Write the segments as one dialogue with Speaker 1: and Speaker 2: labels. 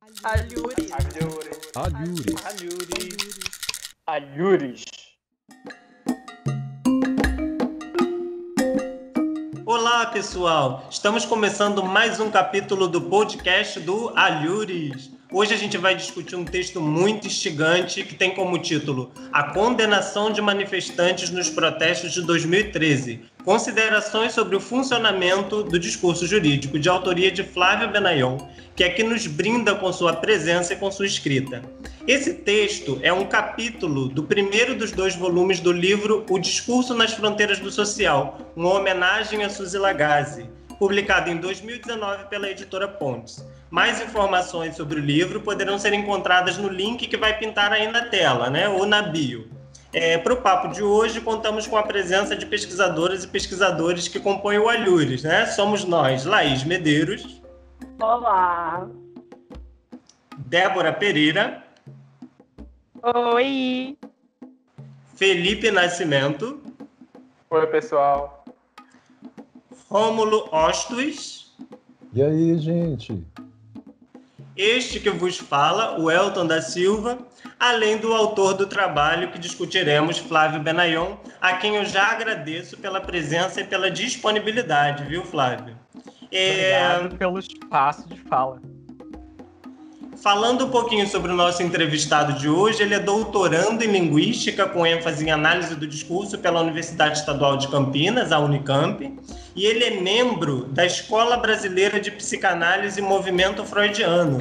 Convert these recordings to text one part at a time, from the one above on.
Speaker 1: Alhures.
Speaker 2: Alhures.
Speaker 1: Alhures.
Speaker 3: Olá, pessoal! Estamos começando mais um capítulo do podcast do Alhures. Hoje a gente vai discutir um texto muito instigante que tem como título A Condenação de Manifestantes nos Protestos de 2013. Considerações sobre o funcionamento do discurso jurídico, de autoria de Flávio Benayon, que aqui nos brinda com sua presença e com sua escrita. Esse texto é um capítulo do primeiro dos 2 volumes do livro O Discurso nas Fronteiras do Social, uma homenagem a Suzy Lagasse, publicado em 2019 pela editora Pontes. Mais informações sobre o livro poderão ser encontradas no link que vai pintar aí na tela, ou na bio. Para o papo de hoje, contamos com a presença de pesquisadoras e pesquisadores que compõem o Alhures, Somos nós, Laís Medeiros.
Speaker 4: Olá!
Speaker 3: Débora Pereira.
Speaker 4: Oi!
Speaker 3: Felipe Nascimento.
Speaker 1: Oi, pessoal.
Speaker 3: Rômulo Ostos.
Speaker 2: E aí, gente?
Speaker 3: Este que vos fala, o Elton da Silva, além do autor do trabalho que discutiremos, Flávio Benayon, a quem eu já agradeço pela presença e pela disponibilidade, viu, Flávio?
Speaker 1: Obrigado pelo espaço de fala.
Speaker 3: Falando um pouquinho sobre o nosso entrevistado de hoje, ele é doutorando em Linguística, com ênfase em Análise do Discurso pela Universidade Estadual de Campinas, a Unicamp, e ele é membro da Escola Brasileira de Psicanálise e Movimento Freudiano,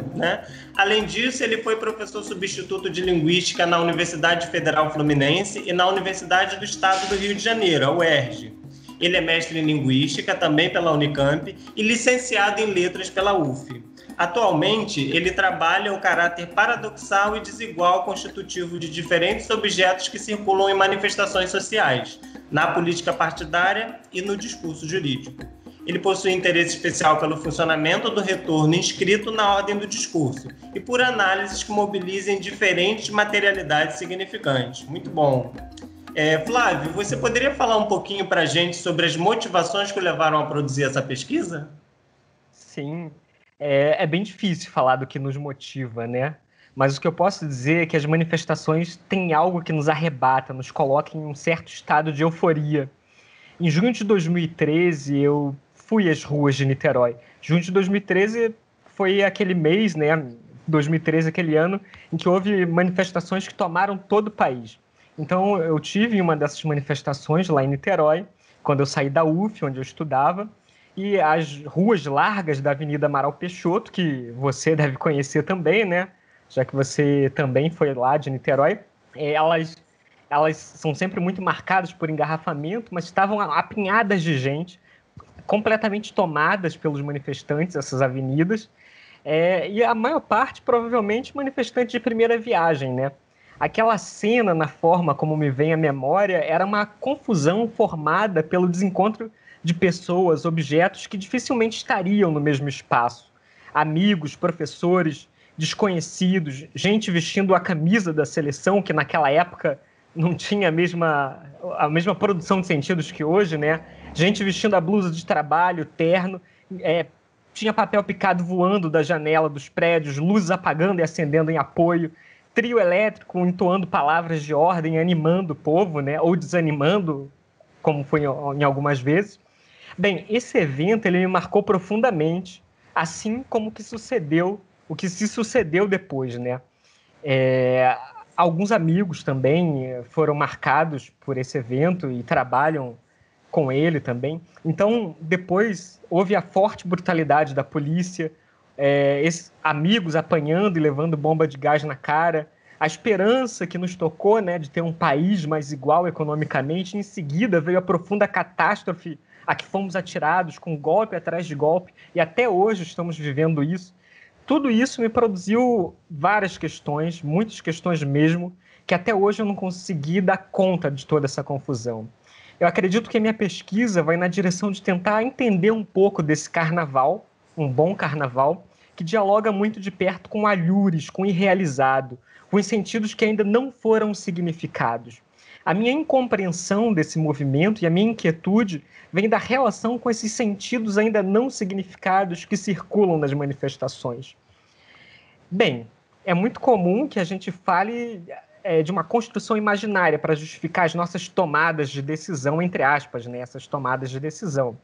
Speaker 3: Além disso, ele foi professor substituto de Linguística na Universidade Federal Fluminense e na Universidade do Estado do Rio de Janeiro, a UERJ. Ele é mestre em Linguística, também pela Unicamp, e licenciado em Letras pela UF. Atualmente, ele trabalha o caráter paradoxal e desigual constitutivo de diferentes objetos que circulam em manifestações sociais, na política partidária e no discurso jurídico. Ele possui interesse especial pelo funcionamento do retorno inscrito na ordem do discurso e por análises que mobilizem diferentes materialidades significantes. Muito bom. Flávio, você poderia falar um pouquinho para a gente sobre as motivações que o levaram a produzir essa pesquisa?
Speaker 1: Sim. É bem difícil falar do que nos motiva, Mas o que eu posso dizer é que as manifestações têm algo que nos arrebata, nos coloca em um certo estado de euforia. Em junho de 2013, eu fui às ruas de Niterói. Junho de 2013 foi aquele mês, 2013, aquele ano, em que houve manifestações que tomaram todo o país. Então, eu tive uma dessas manifestações lá em Niterói, quando eu saí da UF, onde eu estudava, e as ruas largas da Avenida Amaral Peixoto, que você deve conhecer também, já que você também foi lá de Niterói, elas são sempre muito marcadas por engarrafamento, mas estavam apinhadas de gente, completamente tomadas pelos manifestantes, essas avenidas, e a maior parte, provavelmente, manifestantes de primeira viagem, Aquela cena, na forma como me vem à memória, era uma confusão formada pelo desencontro de pessoas, objetos que dificilmente estariam no mesmo espaço. Amigos, professores, desconhecidos, gente vestindo a camisa da seleção, que naquela época não tinha a mesma produção de sentidos que hoje, Gente vestindo a blusa de trabalho, terno, tinha papel picado voando da janela dos prédios, luzes apagando e acendendo em apoio, trio elétrico entoando palavras de ordem, animando o povo, ou desanimando, como foi em algumas vezes. Bem, esse evento ele me marcou profundamente, assim como o que se sucedeu depois, Alguns amigos também foram marcados por esse evento e trabalham com ele também. Então, depois houve a forte brutalidade da polícia, esses amigos apanhando e levando bomba de gás na cara, a esperança que nos tocou, de ter um país mais igual economicamente. Em seguida veio a profunda catástrofe a que fomos atirados com golpe atrás de golpe, e até hoje estamos vivendo isso. Tudo isso me produziu várias questões, muitas questões mesmo, que até hoje eu não consegui dar conta de toda essa confusão. Eu acredito que a minha pesquisa vai na direção de tentar entender um pouco desse carnaval, um bom carnaval, que dialoga muito de perto com alhures, com irrealizado, com os sentidos que ainda não foram significados. A minha incompreensão desse movimento e a minha inquietude vem da relação com esses sentidos ainda não significados que circulam nas manifestações. Bem, é muito comum que a gente fale de uma construção imaginária para justificar as nossas tomadas de decisão, entre aspas, né? Essas tomadas de decisão.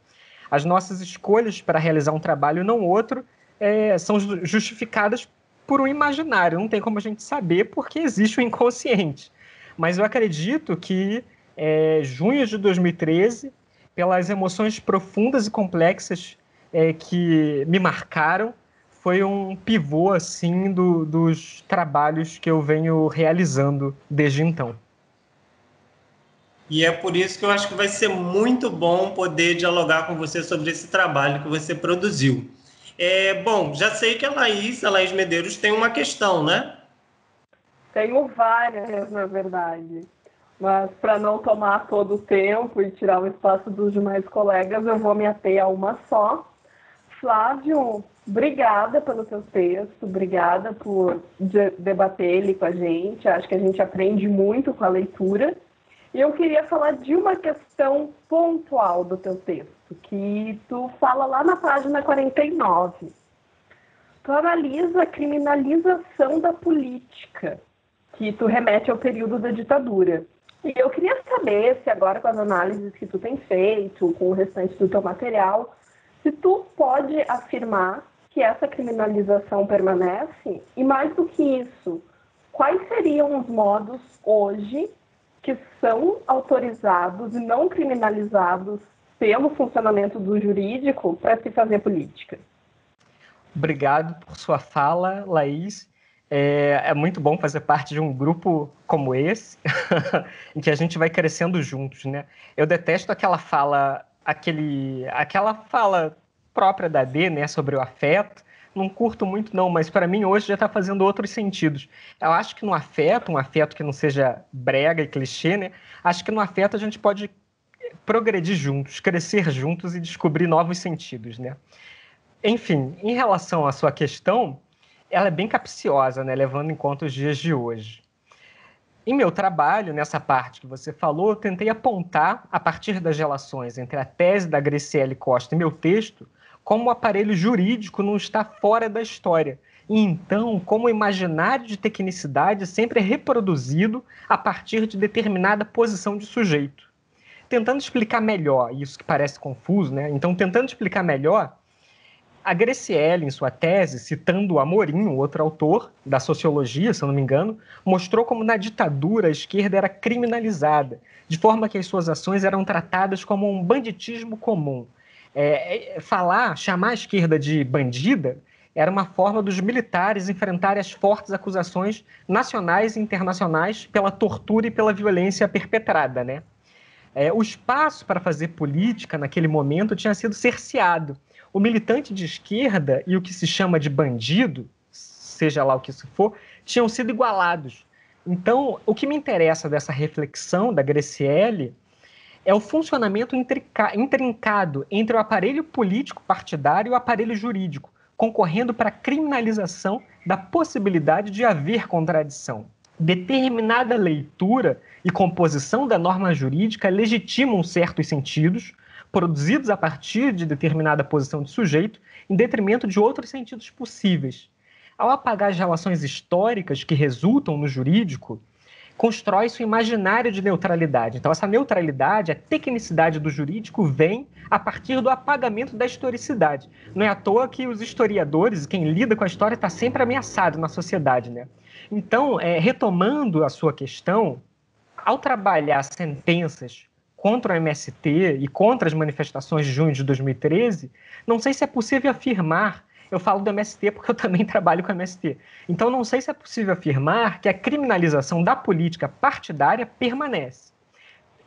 Speaker 1: As nossas escolhas para realizar um trabalho e não outro são justificadas por um imaginário. Não tem como a gente saber porque existe o inconsciente. Mas eu acredito que junho de 2013, pelas emoções profundas e complexas que me marcaram, foi um pivô assim, dos trabalhos que eu venho realizando desde então.
Speaker 3: E é por isso que eu acho que vai ser muito bom poder dialogar com você sobre esse trabalho que você produziu. Bom, já sei que a Laís Medeiros tem uma questão, né?
Speaker 4: Tenho várias, na verdade. Mas para não tomar todo o tempo e tirar o espaço dos demais colegas, eu vou me ater a uma só. Flávio, obrigada pelo seu texto, obrigada por debater ele com a gente. Acho que a gente aprende muito com a leitura. E eu queria falar de uma questão pontual do teu texto, que tu fala lá na página 49. Tu analisa a criminalização da política, que tu remete ao período da ditadura. E eu queria saber se agora, com as análises que tu tem feito, com o restante do teu material, se tu pode afirmar que essa criminalização permanece, e mais do que isso, quais seriam os modos hoje que são autorizados e não criminalizados pelo funcionamento do jurídico para se fazer política?
Speaker 1: Obrigado por sua fala, Laís. É muito bom fazer parte de um grupo como esse, em que a gente vai crescendo juntos, né? Eu detesto aquela fala própria da D, né, sobre o afeto. Não curto muito não, mas para mim hoje já está fazendo outros sentidos. Eu acho que no afeto, um afeto que não seja brega e clichê, né? Acho que no afeto a gente pode progredir juntos, crescer juntos e descobrir novos sentidos, né? Enfim, em relação à sua questão, ela é bem capciosa, né, levando em conta os dias de hoje. Em meu trabalho, nessa parte que você falou, eu tentei apontar, a partir das relações entre a tese da Graciele Costa e meu texto, como o aparelho jurídico não está fora da história. E então, como o imaginário de tecnicidade sempre é reproduzido a partir de determinada posição de sujeito. Tentando explicar melhor, isso que parece confuso, né? Então, tentando explicar melhor, a Graciele, em sua tese, citando o Amorim, um outro autor da sociologia, se eu não me engano, mostrou como na ditadura a esquerda era criminalizada, de forma que as suas ações eram tratadas como um banditismo comum. Chamar a esquerda de bandida era uma forma dos militares enfrentarem as fortes acusações nacionais e internacionais pela tortura e pela violência perpetrada, né? O espaço para fazer política naquele momento tinha sido cerceado. O militante de esquerda e o que se chama de bandido, seja lá o que isso for, tinham sido igualados. Então, o que me interessa dessa reflexão da Graciele é o funcionamento intrincado entre o aparelho político partidário e o aparelho jurídico, concorrendo para a criminalização da possibilidade de haver contradição. Determinada leitura e composição da norma jurídica legitimam certos sentidos, produzidos a partir de determinada posição de sujeito, em detrimento de outros sentidos possíveis. Ao apagar as relações históricas que resultam no jurídico, constrói-se um imaginário de neutralidade. Então, essa neutralidade, a tecnicidade do jurídico, vem a partir do apagamento da historicidade. Não é à toa que os historiadores, quem lida com a história, está sempre ameaçado na sociedade, né? Então, retomando a sua questão, ao trabalhar sentenças contra o MST e contra as manifestações de junho de 2013, não sei se é possível afirmar, eu falo do MST porque eu também trabalho com o MST, então não sei se é possível afirmar que a criminalização da política partidária permanece.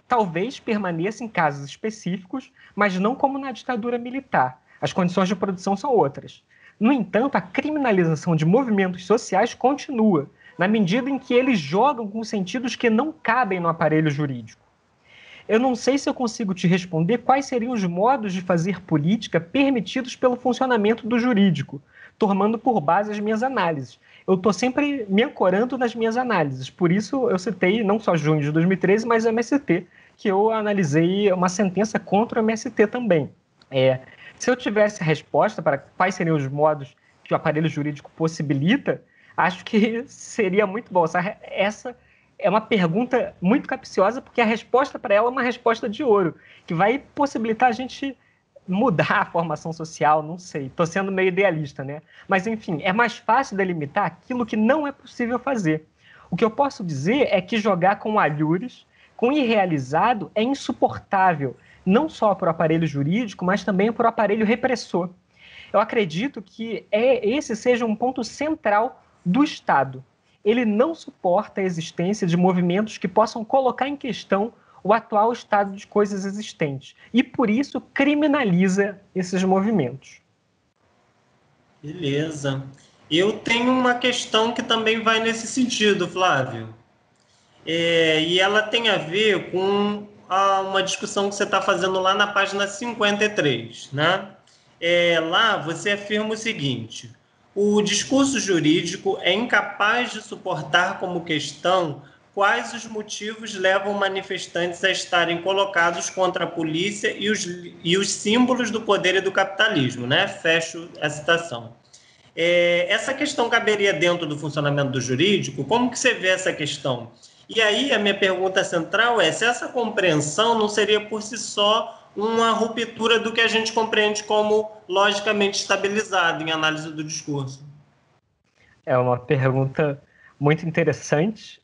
Speaker 1: Talvez permaneça em casos específicos, mas não como na ditadura militar. As condições de produção são outras. No entanto, a criminalização de movimentos sociais continua, na medida em que eles jogam com sentidos que não cabem no aparelho jurídico. Eu não sei se eu consigo te responder quais seriam os modos de fazer política permitidos pelo funcionamento do jurídico, tomando por base as minhas análises. Eu estou sempre me ancorando nas minhas análises, por isso eu citei não só junho de 2013, mas o MST, que eu analisei uma sentença contra o MST também. Se eu tivesse a resposta para quais seriam os modos que o aparelho jurídico possibilita, Acho que seria muito bom. Essa é uma pergunta muito capciosa, porque a resposta para ela é uma resposta de ouro, que vai possibilitar a gente mudar a formação social, não sei. Estou sendo meio idealista, né? Mas, enfim, é mais fácil delimitar aquilo que não é possível fazer. O que eu posso dizer é que jogar com alhures, com irrealizado, é insuportável, não só para o aparelho jurídico, mas também para o aparelho repressor. Eu acredito que esse seja um ponto central do Estado. Ele não suporta a existência de movimentos que possam colocar em questão o atual estado de coisas existentes. E, por isso, criminaliza esses movimentos.
Speaker 3: Beleza. Eu tenho uma questão que também vai nesse sentido, Flávio. E ela tem a ver com uma discussão que você está fazendo lá na página 53, né? Lá você afirma o seguinte: o discurso jurídico é incapaz de suportar como questão quais os motivos levam manifestantes a estarem colocados contra a polícia e os símbolos do poder e do capitalismo, né? Fecho a citação. Essa questão caberia dentro do funcionamento do jurídico? Como que você vê essa questão? E aí a minha pergunta central é se essa compreensão não seria por si só uma ruptura do que a gente compreende como logicamente estabilizado em análise do discurso.
Speaker 1: É uma pergunta muito interessante.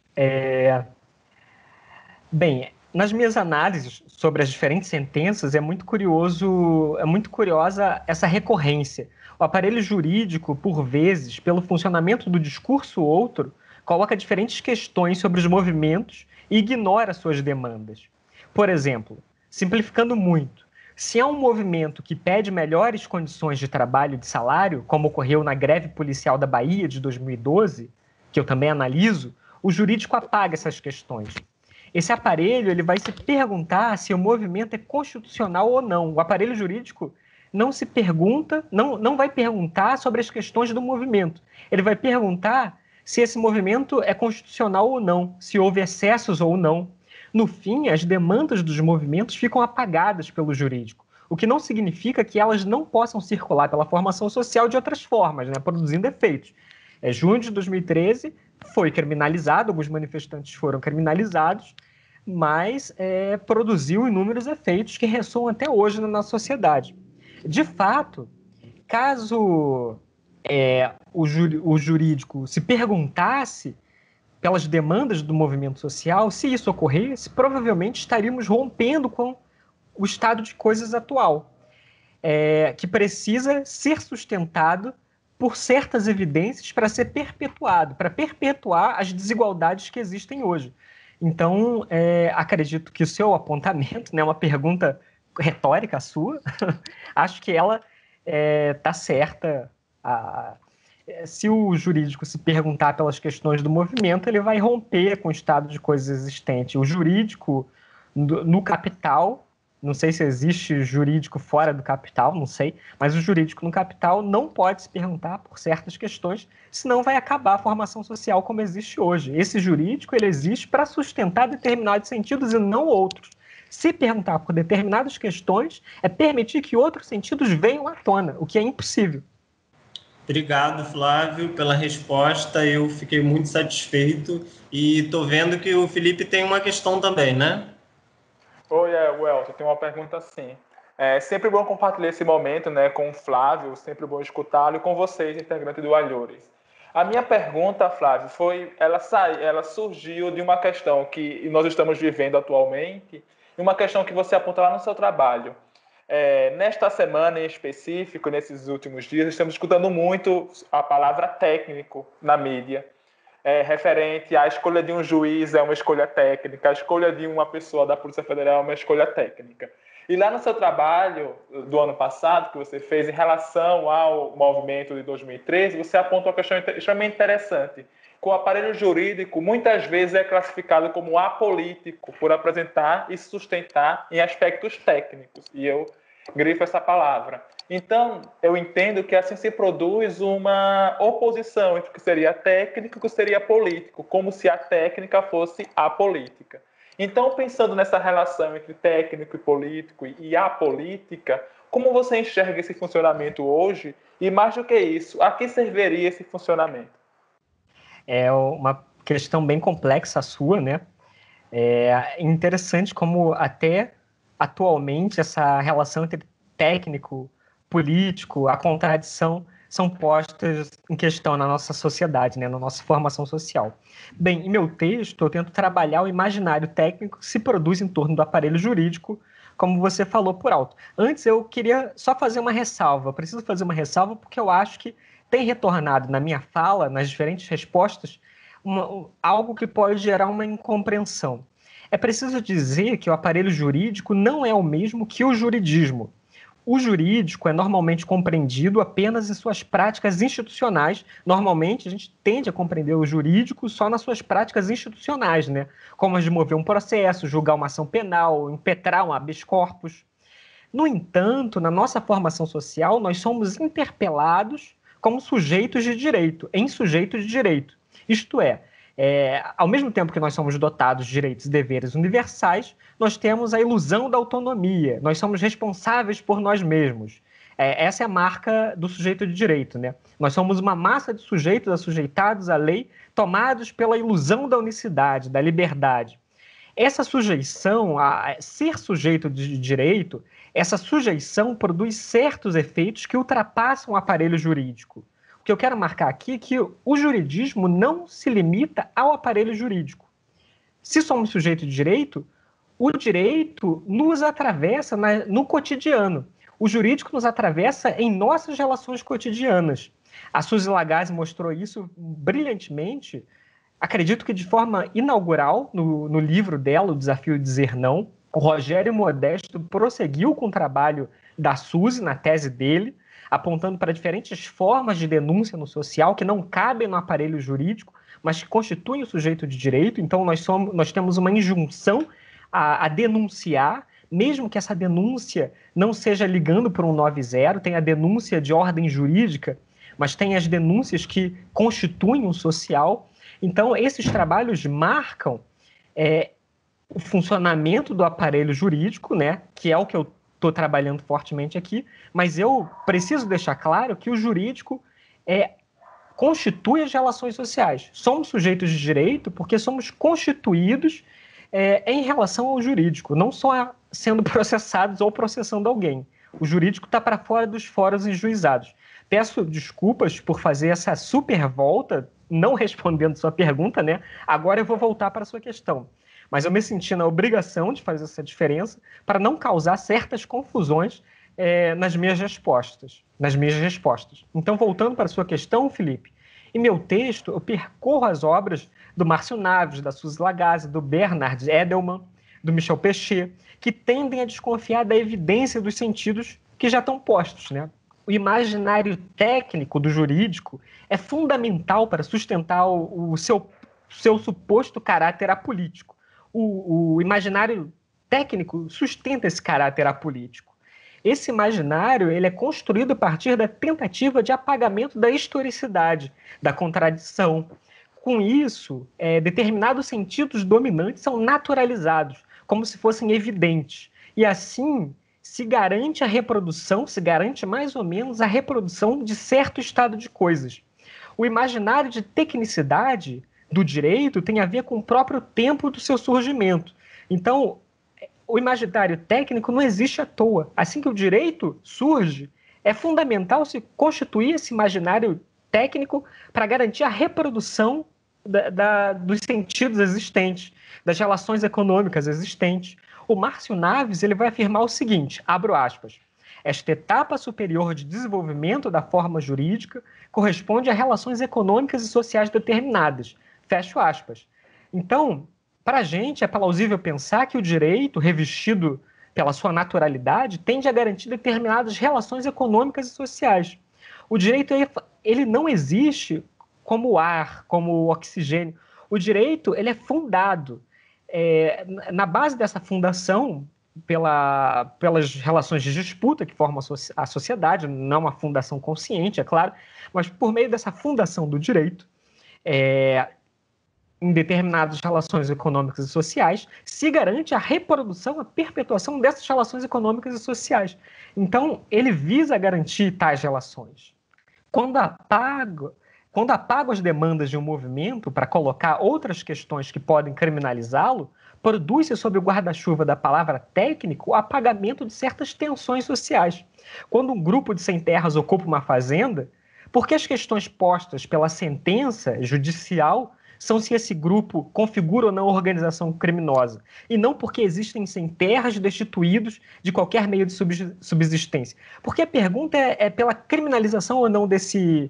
Speaker 1: Bem, nas minhas análises sobre as diferentes sentenças, é muito curiosa essa recorrência. O aparelho jurídico, por vezes, pelo funcionamento do discurso outro, coloca diferentes questões sobre os movimentos e ignora suas demandas. Por exemplo, simplificando muito, se há um movimento que pede melhores condições de trabalho e de salário, como ocorreu na greve policial da Bahia de 2012, que eu também analiso, o jurídico apaga essas questões. Esse aparelho ele vai se perguntar se o movimento é constitucional ou não. O aparelho jurídico não se pergunta, não vai perguntar sobre as questões do movimento. Ele vai perguntar se esse movimento é constitucional ou não, se houve excessos ou não. No fim, as demandas dos movimentos ficam apagadas pelo jurídico, o que não significa que elas não possam circular pela formação social de outras formas, né, produzindo efeitos. Junho de 2013 foi criminalizado, alguns manifestantes foram criminalizados, mas produziu inúmeros efeitos que ressoam até hoje na nossa sociedade. De fato, caso o jurídico se perguntasse pelas demandas do movimento social, se isso ocorresse, provavelmente estaríamos rompendo com o estado de coisas atual, que precisa ser sustentado por certas evidências para ser perpetuado, para perpetuar as desigualdades que existem hoje. Então, acredito que o seu apontamento, né, uma pergunta retórica sua, acho que ela está certa. Se o jurídico se perguntar pelas questões do movimento, ele vai romper com o estado de coisas existente. O jurídico no capital, não sei se existe jurídico fora do capital, não sei, mas o jurídico no capital não pode se perguntar por certas questões, senão vai acabar a formação social como existe hoje. Esse jurídico ele existe para sustentar determinados sentidos e não outros. Se perguntar por determinadas questões, é permitir que outros sentidos venham à tona, o que é impossível.
Speaker 3: Obrigado, Flávio, pela resposta. Eu fiquei muito satisfeito e estou vendo que o Felipe tem uma questão também, né?
Speaker 5: Oi, Welton, tem uma pergunta assim. É sempre bom compartilhar esse momento, né, com o Flávio, sempre bom escutá-lo, e com vocês, integrante do Alhures. A minha pergunta, Flávio, ela surgiu de uma questão que nós estamos vivendo atualmente, e uma questão que você aponta lá no seu trabalho. Nesta semana em específico, nesses últimos dias, estamos escutando muito a palavra técnico na mídia. Referente à escolha de um juiz é uma escolha técnica, a escolha de uma pessoa da Polícia Federal é uma escolha técnica. E lá no seu trabalho do ano passado, que você fez em relação ao movimento de 2013, você aponta uma questão extremamente interessante, que o aparelho jurídico muitas vezes é classificado como apolítico por apresentar e sustentar em aspectos técnicos. E eu grifo essa palavra. Então, eu entendo que assim se produz uma oposição entre o que seria técnico e o que seria político, como se a técnica fosse apolítica. Então, pensando nessa relação entre técnico e político e a política, como você enxerga esse funcionamento hoje? E mais do que isso, a que serviria esse funcionamento?
Speaker 1: É uma questão bem complexa a sua, né? É interessante como até atualmente essa relação entre técnico, político, a contradição são postas em questão na nossa sociedade, né, na nossa formação social. Bem, em meu texto, eu tento trabalhar o imaginário técnico que se produz em torno do aparelho jurídico, como você falou por alto. Antes, eu queria só fazer uma ressalva. Eu preciso fazer uma ressalva porque eu acho que tem retornado na minha fala, nas diferentes respostas, algo que pode gerar uma incompreensão. É preciso dizer que o aparelho jurídico não é o mesmo que o juridismo. O jurídico é normalmente compreendido apenas em suas práticas institucionais. Normalmente, a gente tende a compreender o jurídico só nas suas práticas institucionais, né? Como as de mover um processo, julgar uma ação penal, impetrar um habeas corpus. No entanto, na nossa formação social, nós somos interpelados como sujeitos de direito, em sujeitos de direito. Isto é, ao mesmo tempo que nós somos dotados de direitos e deveres universais, nós temos a ilusão da autonomia, nós somos responsáveis por nós mesmos. Essa é a marca do sujeito de direito, né? Nós somos uma massa de sujeitos assujeitados à lei, tomados pela ilusão da unicidade, da liberdade. Essa sujeição, a ser sujeito de direito, essa sujeição produz certos efeitos que ultrapassam o aparelho jurídico. O que eu quero marcar aqui é que o juridismo não se limita ao aparelho jurídico. Se somos sujeitos de direito, o direito nos atravessa no cotidiano. O jurídico nos atravessa em nossas relações cotidianas. A Suzy Lagasse mostrou isso brilhantemente, acredito que de forma inaugural, no livro dela, O Desafio de Dizer Não. O Rogério Modesto prosseguiu com o trabalho da Suzy, na tese dele, apontando para diferentes formas de denúncia no social que não cabem no aparelho jurídico, mas que constituem o sujeito de direito. Então, nós temos uma injunção a denunciar, mesmo que essa denúncia não seja ligando por um 90, tem a denúncia de ordem jurídica, mas tem as denúncias que constituem o social. Então, esses trabalhos marcam o funcionamento do aparelho jurídico, né, que é o que eu estou trabalhando fortemente aqui, mas eu preciso deixar claro que o jurídico constitui as relações sociais. Somos sujeitos de direito porque somos constituídos em relação ao jurídico, não só sendo processados ou processando alguém. O jurídico está para fora dos fóruns enjuizados. Peço desculpas por fazer essa super volta, não respondendo sua pergunta, né? Agora eu vou voltar para a sua questão. Mas eu me senti na obrigação de fazer essa diferença para não causar certas confusões nas minhas respostas. Então, voltando para a sua questão, Felipe, em meu texto eu percorro as obras do Márcio Naves, da Suzy Lagasse, do Bernard Edelman, do Michel Pechet, que tendem a desconfiar da evidência dos sentidos que já estão postos, né? O imaginário técnico do jurídico é fundamental para sustentar o seu suposto caráter apolítico. O imaginário técnico sustenta esse caráter apolítico. Esse imaginário ele é construído a partir da tentativa de apagamento da historicidade, da contradição. Com isso, determinados sentidos dominantes são naturalizados, como se fossem evidentes. E assim se garante a reprodução, se garante mais ou menos a reprodução de certo estado de coisas. O imaginário de tecnicidade do direito tem a ver com o próprio tempo do seu surgimento. Então, o imaginário técnico não existe à toa. Assim que o direito surge, é fundamental se constituir esse imaginário técnico para garantir a reprodução dos sentidos existentes, das relações econômicas existentes. O Márcio Naves ele vai afirmar o seguinte, abro aspas, esta etapa superior de desenvolvimento da forma jurídica corresponde a relações econômicas e sociais determinadas, fecho aspas. Então, para a gente é plausível pensar que o direito, revestido pela sua naturalidade, tende a garantir determinadas relações econômicas e sociais. O direito ele não existe como o ar, como o oxigênio. O direito ele é fundado. Na base dessa fundação, pelas relações de disputa que formam a sociedade, não uma fundação consciente, é claro, mas por meio dessa fundação do direito, em determinadas relações econômicas e sociais, se garante a reprodução, a perpetuação dessas relações econômicas e sociais. Então, ele visa garantir tais relações. Quando quando apago as demandas de um movimento para colocar outras questões que podem criminalizá-lo, produz-se sob o guarda-chuva da palavra técnico o apagamento de certas tensões sociais. Quando um grupo de sem-terras ocupa uma fazenda, por que as questões postas pela sentença judicial são se esse grupo configura ou não organização criminosa, e não porque existem sem-terras destituídos de qualquer meio de subsistência. Porque a pergunta é pela criminalização ou não desse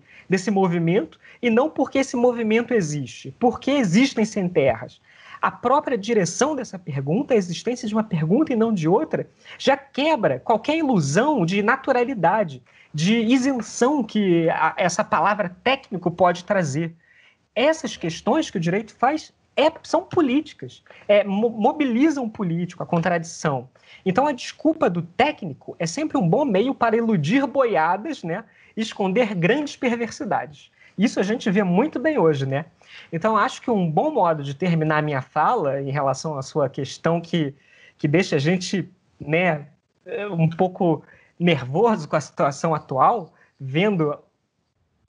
Speaker 1: movimento, e não porque esse movimento existe. Por que existem sem-terras? A própria direção dessa pergunta, a existência de uma pergunta e não de outra, já quebra qualquer ilusão de naturalidade, de isenção que essa palavra técnico pode trazer. Essas questões que o direito faz são políticas, mobilizam o político, a contradição. Então, a desculpa do técnico é sempre um bom meio para iludir boiadas, né, e esconder grandes perversidades. Isso a gente vê muito bem hoje, né? Então, acho que um bom modo de terminar a minha fala em relação à sua questão que deixa a gente, né, um pouco nervoso com a situação atual, vendo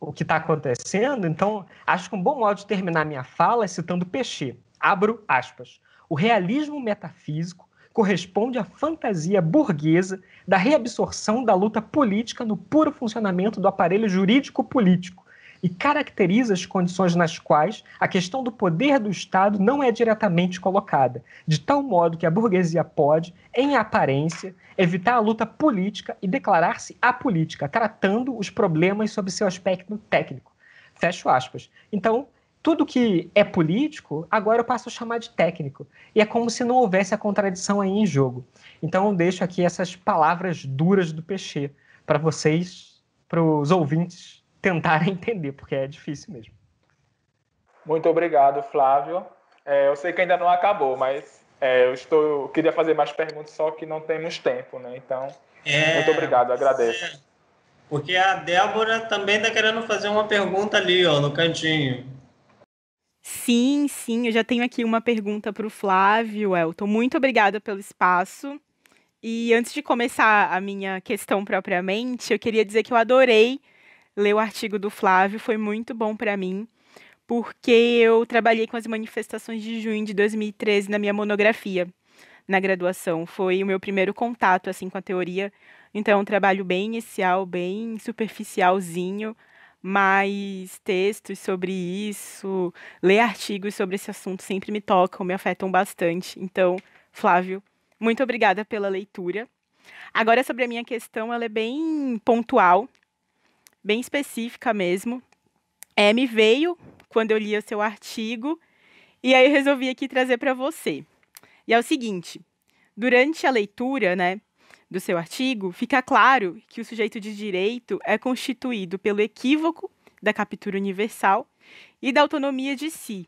Speaker 1: o que está acontecendo. Então, acho que um bom modo de terminar minha fala é citando Péchet. Abro aspas. O realismo metafísico corresponde à fantasia burguesa da reabsorção da luta política no puro funcionamento do aparelho jurídico-político e caracteriza as condições nas quais a questão do poder do Estado não é diretamente colocada, de tal modo que a burguesia pode, em aparência, evitar a luta política e declarar-se apolítica, tratando os problemas sob seu aspecto técnico. Fecho aspas. Então, tudo que é político, agora eu passo a chamar de técnico. E é como se não houvesse a contradição aí em jogo. Então, eu deixo aqui essas palavras duras do Péchet para vocês, para os ouvintes, tentarem entender, porque é difícil mesmo.
Speaker 5: Muito obrigado, Flávio. Eu sei que ainda não acabou, mas eu queria fazer mais perguntas, só que não temos tempo, né? Então, muito obrigado, agradeço.
Speaker 3: Porque a Débora também está querendo fazer uma pergunta ali, ó, no cantinho.
Speaker 6: Sim, eu já tenho aqui uma pergunta para o Flávio, Elton. Muito obrigada pelo espaço. E antes de começar a minha questão propriamente, eu queria dizer que eu adorei ler o artigo do Flávio, foi muito bom para mim, porque eu trabalhei com as manifestações de junho de 2013 na minha monografia, na graduação. Foi o meu primeiro contato assim, com a teoria, então é um trabalho bem inicial, bem superficialzinho, mas textos sobre isso, ler artigos sobre esse assunto sempre me tocam, me afetam bastante. Então, Flávio, muito obrigada pela leitura. Agora, sobre a minha questão, ela é bem pontual, bem específica mesmo. Me veio quando eu li o seu artigo, e aí eu resolvi aqui trazer para você. E é o seguinte, durante a leitura, né, do seu artigo, fica claro que o sujeito de direito é constituído pelo equívoco da captura universal e da autonomia de si.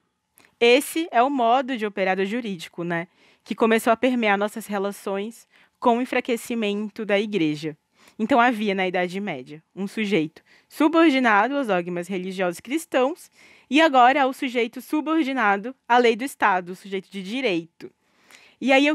Speaker 6: Esse é o modo de operar jurídico, né, que começou a permear nossas relações com o enfraquecimento da Igreja. Então havia, na Idade Média, um sujeito subordinado aos dogmas religiosos cristãos e agora há o sujeito subordinado à lei do Estado, o sujeito de direito. E aí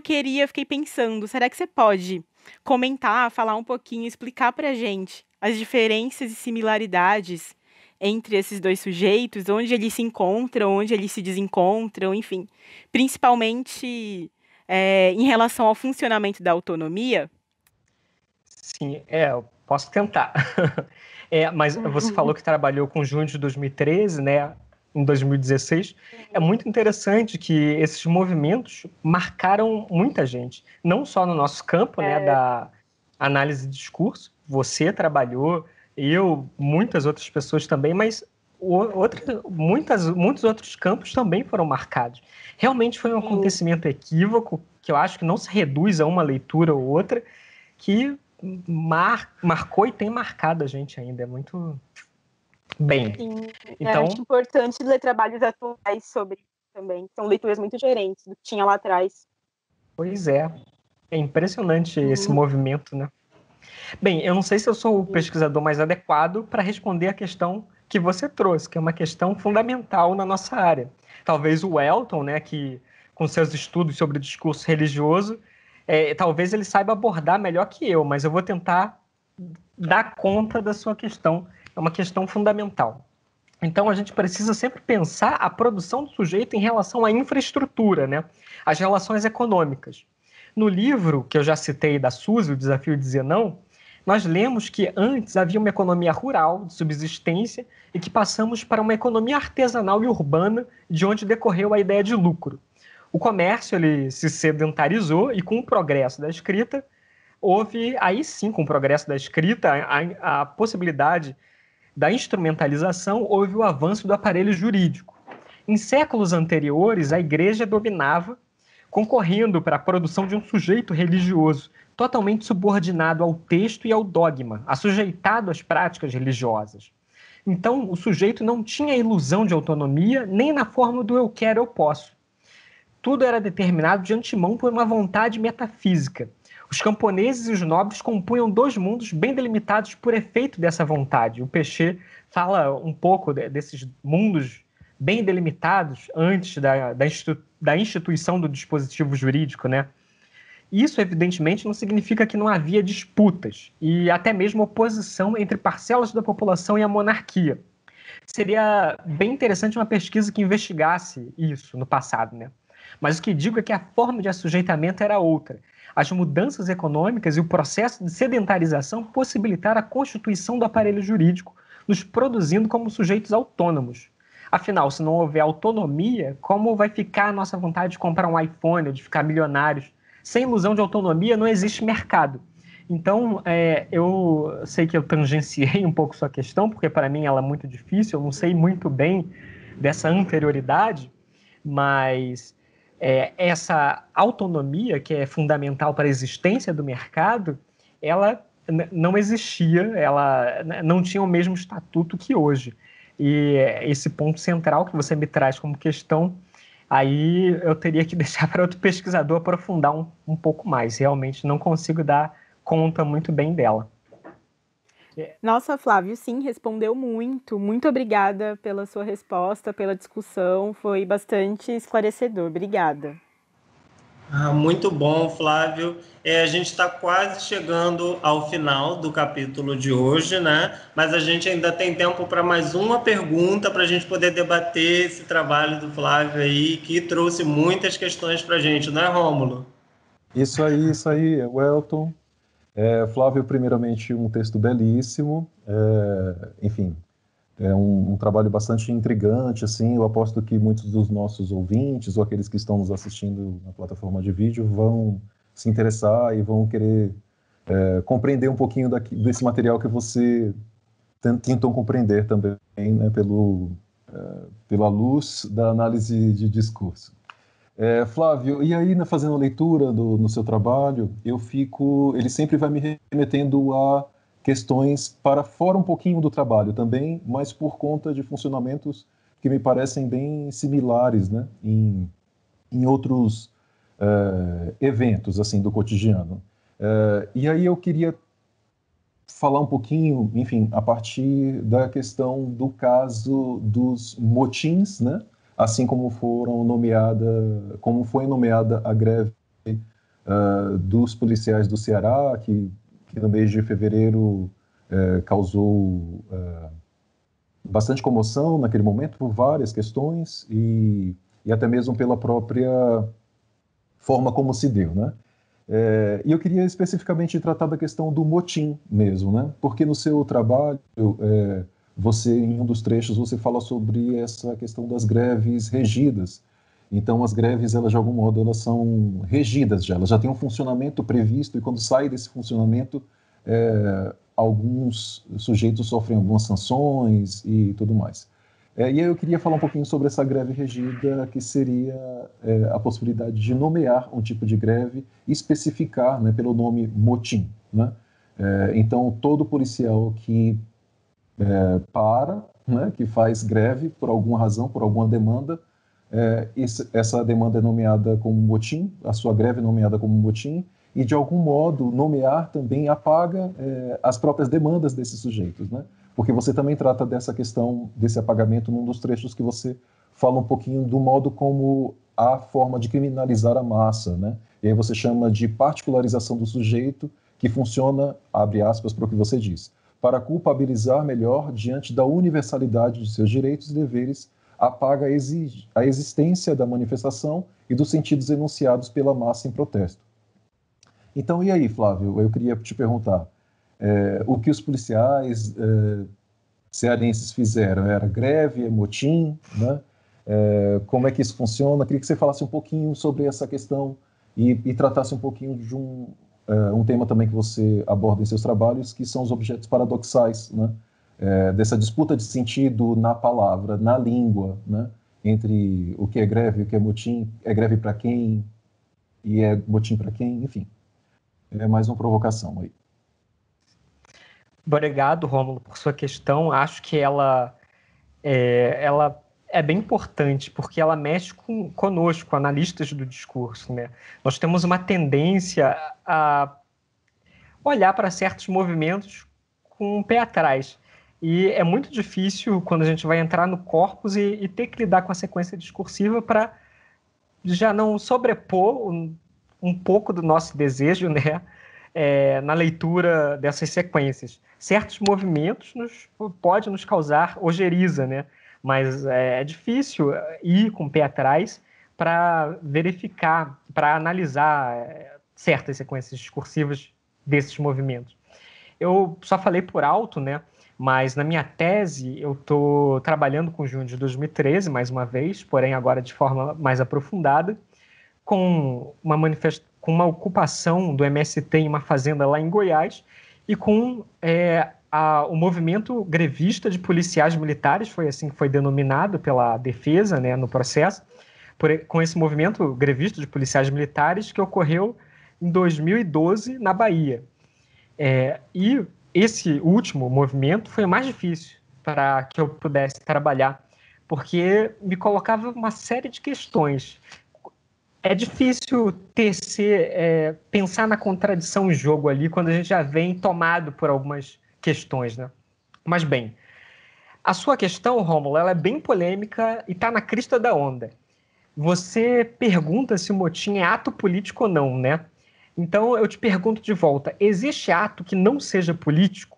Speaker 6: fiquei pensando, será que você pode comentar, falar um pouquinho, explicar para a gente as diferenças e similaridades entre esses dois sujeitos, onde eles se encontram, onde eles se desencontram, enfim, principalmente em relação ao funcionamento da autonomia?
Speaker 1: Sim, eu posso tentar. Mas você falou que trabalhou com junho de 2013, né, em 2016. É muito interessante que esses movimentos marcaram muita gente, não só no nosso campo, né, da análise de discurso. Você trabalhou, eu, muitas outras pessoas também, mas muitos outros campos também foram marcados. Realmente foi um acontecimento equívoco, que eu acho que não se reduz a uma leitura ou outra, que marcou e tem marcado a gente ainda. É muito bem.
Speaker 7: Sim,
Speaker 1: então,
Speaker 7: acho importante ler trabalhos atuais sobre isso também. São leituras muito diferentes do que tinha lá atrás.
Speaker 1: Pois é. É impressionante esse movimento, né? Bem, eu não sei se eu sou o pesquisador mais adequado para responder a questão que você trouxe, que é uma questão fundamental na nossa área. Talvez o Elton, né, que com seus estudos sobre o discurso religioso, talvez ele saiba abordar melhor que eu, mas eu vou tentar dar conta da sua questão. É uma questão fundamental. Então, a gente precisa sempre pensar a produção do sujeito em relação à infraestrutura, né? As relações econômicas. No livro que eu já citei da Suzy, O Desafio de Dizer Não, nós lemos que antes havia uma economia rural, de subsistência, e que passamos para uma economia artesanal e urbana, de onde decorreu a ideia de lucro. O comércio ele se sedentarizou e, com o progresso da escrita, houve, aí sim, com o progresso da escrita, a possibilidade da instrumentalização, houve o avanço do aparelho jurídico. Em séculos anteriores, a igreja dominava, concorrendo para a produção de um sujeito religioso totalmente subordinado ao texto e ao dogma, assujeitado às práticas religiosas. Então, o sujeito não tinha ilusão de autonomia nem na forma do eu quero, eu posso. Tudo era determinado de antemão por uma vontade metafísica. Os camponeses e os nobres compunham dois mundos bem delimitados por efeito dessa vontade. O Péchet fala um pouco desses mundos bem delimitados antes da instituição do dispositivo jurídico, né? Isso, evidentemente, não significa que não havia disputas e até mesmo oposição entre parcelas da população e a monarquia. Seria bem interessante uma pesquisa que investigasse isso no passado, né? Mas o que digo é que a forma de assujeitamento era outra. As mudanças econômicas e o processo de sedentarização possibilitaram a constituição do aparelho jurídico, nos produzindo como sujeitos autônomos. Afinal, se não houver autonomia, como vai ficar a nossa vontade de comprar um iPhone ou de ficar milionários? Sem ilusão de autonomia, não existe mercado. Então, eu sei que eu tangenciei um pouco sua questão, porque para mim ela é muito difícil, eu não sei muito bem dessa anterioridade, mas essa autonomia, que é fundamental para a existência do mercado, ela não existia, ela não tinha o mesmo estatuto que hoje. E esse ponto central que você me traz como questão, aí eu teria que deixar para outro pesquisador aprofundar um pouco mais. Realmente não consigo dar conta muito bem dela.
Speaker 6: Nossa, Flávio, sim, respondeu muito. Muito obrigada pela sua resposta, pela discussão. Foi bastante esclarecedor. Obrigada.
Speaker 3: Muito bom, Flávio. A gente está quase chegando ao final do capítulo de hoje, né? Mas a gente ainda tem tempo para mais uma pergunta para a gente poder debater esse trabalho do Flávio aí, que trouxe muitas questões para a gente, não é, Rômulo?
Speaker 2: Isso aí, Welton. Flávio, primeiramente, um texto belíssimo, enfim, é um trabalho bastante intrigante, assim. Eu aposto que muitos dos nossos ouvintes ou aqueles que estão nos assistindo na plataforma de vídeo vão se interessar e vão querer compreender um pouquinho desse material que você tentou compreender também, né, pela luz da análise de discurso. Flávio, e aí, fazendo a leitura no seu trabalho, ele sempre vai me remetendo a questões para fora um pouquinho do trabalho também, mas por conta de funcionamentos que me parecem bem similares, né, em outros eventos assim do cotidiano. E aí eu queria falar um pouquinho, enfim, a partir da questão do caso dos motins, né, assim como foi nomeada a greve dos policiais do Ceará, que no mês de fevereiro causou bastante comoção naquele momento por várias questões e até mesmo pela própria forma como se deu, né? E eu queria especificamente tratar da questão do motim mesmo, né? Porque no seu trabalho, você, em um dos trechos, você fala sobre essa questão das greves regidas. Então, as greves, elas, de algum modo, elas são regidas já, elas já têm um funcionamento previsto, e quando sai desse funcionamento, alguns sujeitos sofrem algumas sanções e tudo mais. E aí eu queria falar um pouquinho sobre essa greve regida, que seria a possibilidade de nomear um tipo de greve e especificar, né, pelo nome motim, né? Então, todo policial que né, que faz greve por alguma razão, por alguma demanda, essa demanda é nomeada como motim, a sua greve é nomeada como motim, e de algum modo nomear também apaga as próprias demandas desses sujeitos, né? Porque você também trata dessa questão desse apagamento num dos trechos que você fala um pouquinho do modo como a forma de criminalizar a massa, né? E aí você chama de particularização do sujeito, que funciona, abre aspas para o que você diz, para culpabilizar melhor, diante da universalidade de seus direitos e deveres, apaga a existência da manifestação e dos sentidos enunciados pela massa em protesto. Então, e aí, Flávio? Eu queria te perguntar, o que os policiais cearenses fizeram? Era greve, motim, né? Como é que isso funciona? Queria que você falasse um pouquinho sobre essa questão e tratasse um pouquinho de um tema também que você aborda em seus trabalhos, que são os objetos paradoxais, né? Dessa disputa de sentido na palavra, na língua, né? Entre o que é greve e o que é motim, é greve para quem e é motim para quem, enfim. É mais uma provocação aí.
Speaker 1: Obrigado, Rômulo, por sua questão. Acho que ela é bem importante, porque ela mexe conosco, analistas do discurso, né? Nós temos uma tendência a olhar para certos movimentos com o pé atrás. E é muito difícil, quando a gente vai entrar no corpus e ter que lidar com a sequência discursiva para já não sobrepor um pouco do nosso desejo, né? Na leitura dessas sequências. Certos movimentos podem nos causar ojeriza, né? Mas é difícil ir com o pé atrás para verificar, para analisar certas sequências discursivas desses movimentos. Eu só falei por alto, né? Mas na minha tese eu estou trabalhando com junho de 2013, mais uma vez, porém agora de forma mais aprofundada, com uma ocupação do MST em uma fazenda lá em Goiás e com o movimento grevista de policiais militares, foi assim que foi denominado pela defesa, né, no processo, com esse movimento grevista de policiais militares que ocorreu em 2012 na Bahia. E esse último movimento foi o mais difícil para que eu pudesse trabalhar, porque me colocava uma série de questões. É difícil pensar na contradição em jogo ali, quando a gente já vem tomado por algumas questões, né? Mas, bem, a sua questão, Rômulo, ela é bem polêmica e está na crista da onda. Você pergunta se o motim é ato político ou não, né? Então, eu te pergunto de volta, existe ato que não seja político?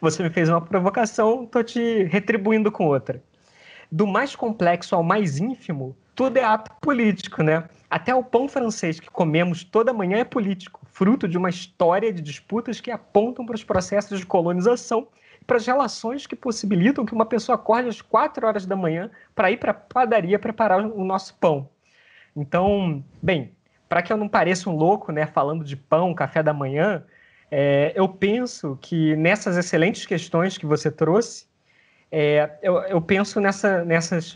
Speaker 1: Você me fez uma provocação, estou te retribuindo com outra. Do mais complexo ao mais ínfimo, tudo é ato político, né? Até o pão francês que comemos toda manhã é político, fruto de uma história de disputas que apontam para os processos de colonização e para as relações que possibilitam que uma pessoa acorde às 4 horas da manhã para ir para a padaria preparar o nosso pão. Então, bem, para que eu não pareça um louco, né, falando de pão, café da manhã, eu penso que nessas excelentes questões que você trouxe, eu penso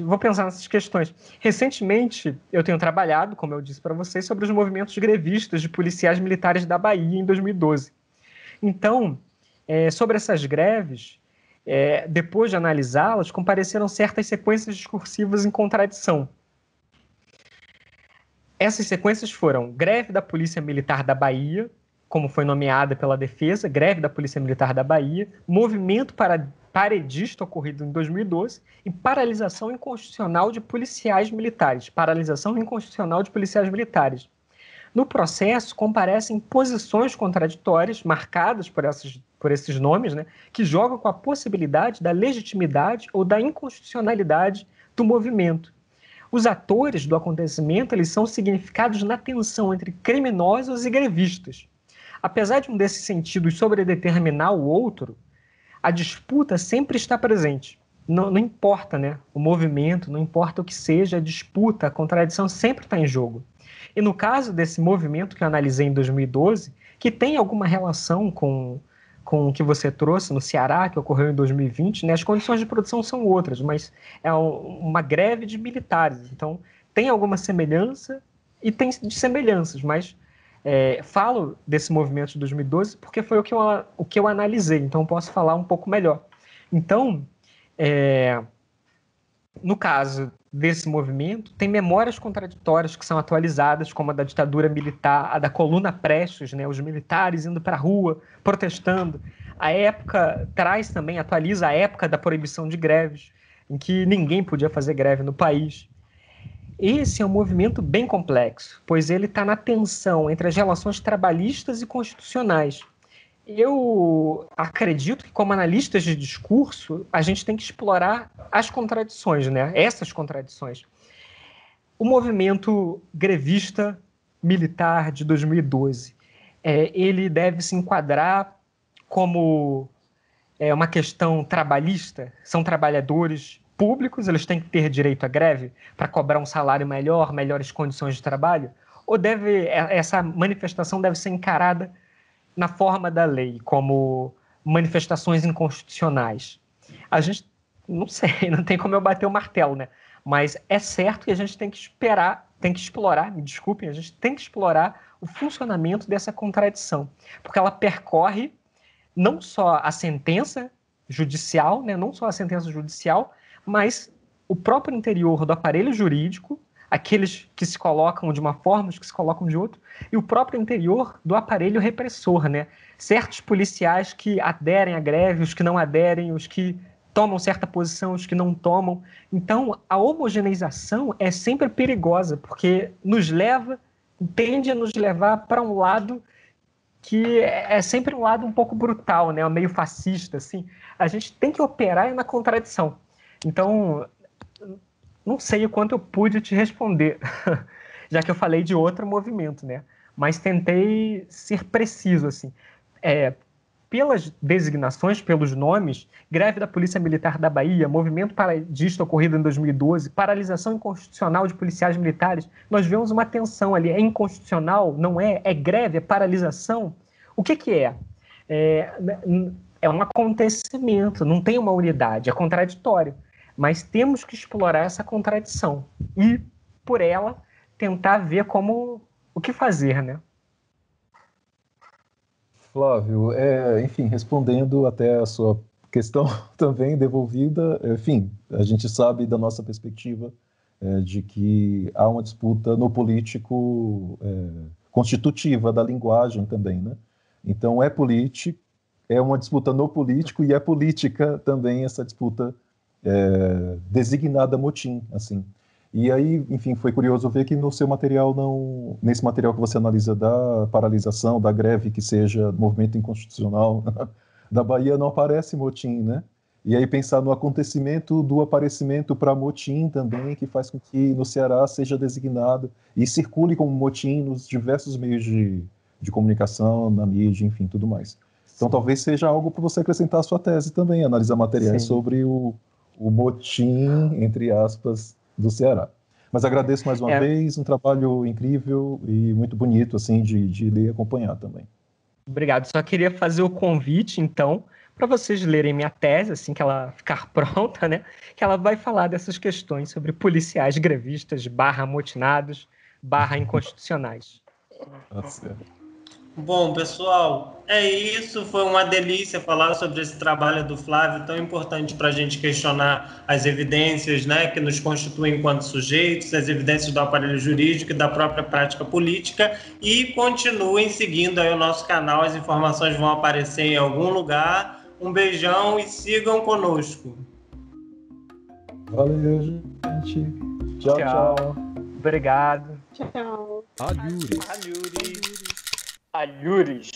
Speaker 1: vou pensar nessas questões. Recentemente, eu tenho trabalhado, como eu disse para vocês, sobre os movimentos grevistas de policiais militares da Bahia em 2012. Então, sobre essas greves, depois de analisá-las, compareceram certas sequências discursivas em contradição. Essas sequências foram greve da Polícia Militar da Bahia, como foi nomeada pela defesa, greve da Polícia Militar da Bahia, movimento paredista ocorrido em 2012 e paralisação inconstitucional de policiais militares. Paralisação inconstitucional de policiais militares. No processo, comparecem posições contraditórias, marcadas por esses nomes, né, que jogam com a possibilidade da legitimidade ou da inconstitucionalidade do movimento. Os atores do acontecimento eles são significados na tensão entre criminosos e grevistas. Apesar de um desses sentidos sobredeterminar o outro, a disputa sempre está presente. Não importa, né, o movimento, não importa o que seja, a disputa, a contradição sempre está em jogo. E no caso desse movimento que eu analisei em 2012, que tem alguma relação com o que você trouxe no Ceará, que ocorreu em 2020, né, as condições de produção são outras, mas é uma greve de militares. Então, tem alguma semelhança e tem semelhanças, mas falo desse movimento de 2012 porque foi o que eu analisei, então posso falar um pouco melhor. Então, no caso desse movimento, tem memórias contraditórias que são atualizadas, como a da ditadura militar, a da coluna Prestes, né, os militares indo para a rua, protestando. A época atualiza a época da proibição de greves, em que ninguém podia fazer greve no país. Esse é um movimento bem complexo, pois ele está na tensão entre as relações trabalhistas e constitucionais. Eu acredito que, como analistas de discurso, a gente tem que explorar as contradições, né? Essas contradições. O movimento grevista militar de 2012, ele deve se enquadrar como uma questão trabalhista? São trabalhadores públicos, eles têm que ter direito à greve para cobrar um salário melhor, melhores condições de trabalho? Ou essa manifestação deve ser encarada na forma da lei, como manifestações inconstitucionais? A gente, não sei, não tem como eu bater o martelo, né? Mas é certo que a gente tem que explorar, me desculpem, a gente tem que explorar o funcionamento dessa contradição, porque ela percorre não só a sentença judicial, né? Não só a sentença judicial, mas o próprio interior do aparelho jurídico, aqueles que se colocam de uma forma, os que se colocam de outra, e o próprio interior do aparelho repressor, né? Certos policiais que aderem à greve, os que não aderem, os que tomam certa posição, os que não tomam. Então, a homogeneização é sempre perigosa, porque tende a nos levar para um lado que é sempre um lado um pouco brutal, né? Meio fascista, assim. A gente tem que operar na contradição. Então, não sei o quanto eu pude te responder, já que eu falei de outro movimento, né? Mas tentei ser preciso, assim. Pelas designações, pelos nomes, greve da Polícia Militar da Bahia, movimento paradista ocorrido em 2012, paralisação inconstitucional de policiais militares, nós vemos uma tensão ali. É inconstitucional? Não é? É greve? É paralisação? O que é? É um acontecimento, não tem uma unidade, é contraditório. Mas temos que explorar essa contradição e, por ela, tentar ver o que fazer, né?
Speaker 2: Flávio, enfim, respondendo até a sua questão também devolvida, enfim, a gente sabe da nossa perspectiva de que há uma disputa no político constitutiva da linguagem também, né? Então é uma disputa no político e é política também essa disputa designada motim, assim. E aí, enfim, foi curioso ver que no seu material nesse material que você analisa da paralisação, da greve que seja movimento inconstitucional da Bahia, não aparece motim, né? E aí pensar no acontecimento do aparecimento para motim também, que faz com que no Ceará seja designado e circule como motim nos diversos meios de comunicação, na mídia, enfim, tudo mais. Então talvez seja algo para você acrescentar à sua tese também, analisar materiais sobre o motim, entre aspas, do Ceará. Mas agradeço mais uma vez, um trabalho incrível e muito bonito, assim, de ler e acompanhar também.
Speaker 1: Obrigado. Só queria fazer o convite, então, para vocês lerem minha tese, assim que ela ficar pronta, né? Que ela vai falar dessas questões sobre policiais grevistas /amotinados /inconstitucionais.
Speaker 2: Tá certo.
Speaker 3: Bom, pessoal, é isso. Foi uma delícia falar sobre esse trabalho do Flávio, tão importante para a gente questionar as evidências, né, que nos constituem enquanto sujeitos, as evidências do aparelho jurídico e da própria prática política. E continuem seguindo aí o nosso canal, as informações vão aparecer em algum lugar. Um beijão e sigam conosco.
Speaker 2: Valeu, gente. Tchau.
Speaker 1: Obrigado.
Speaker 7: Tchau.
Speaker 6: Alhures.
Speaker 5: Alhures.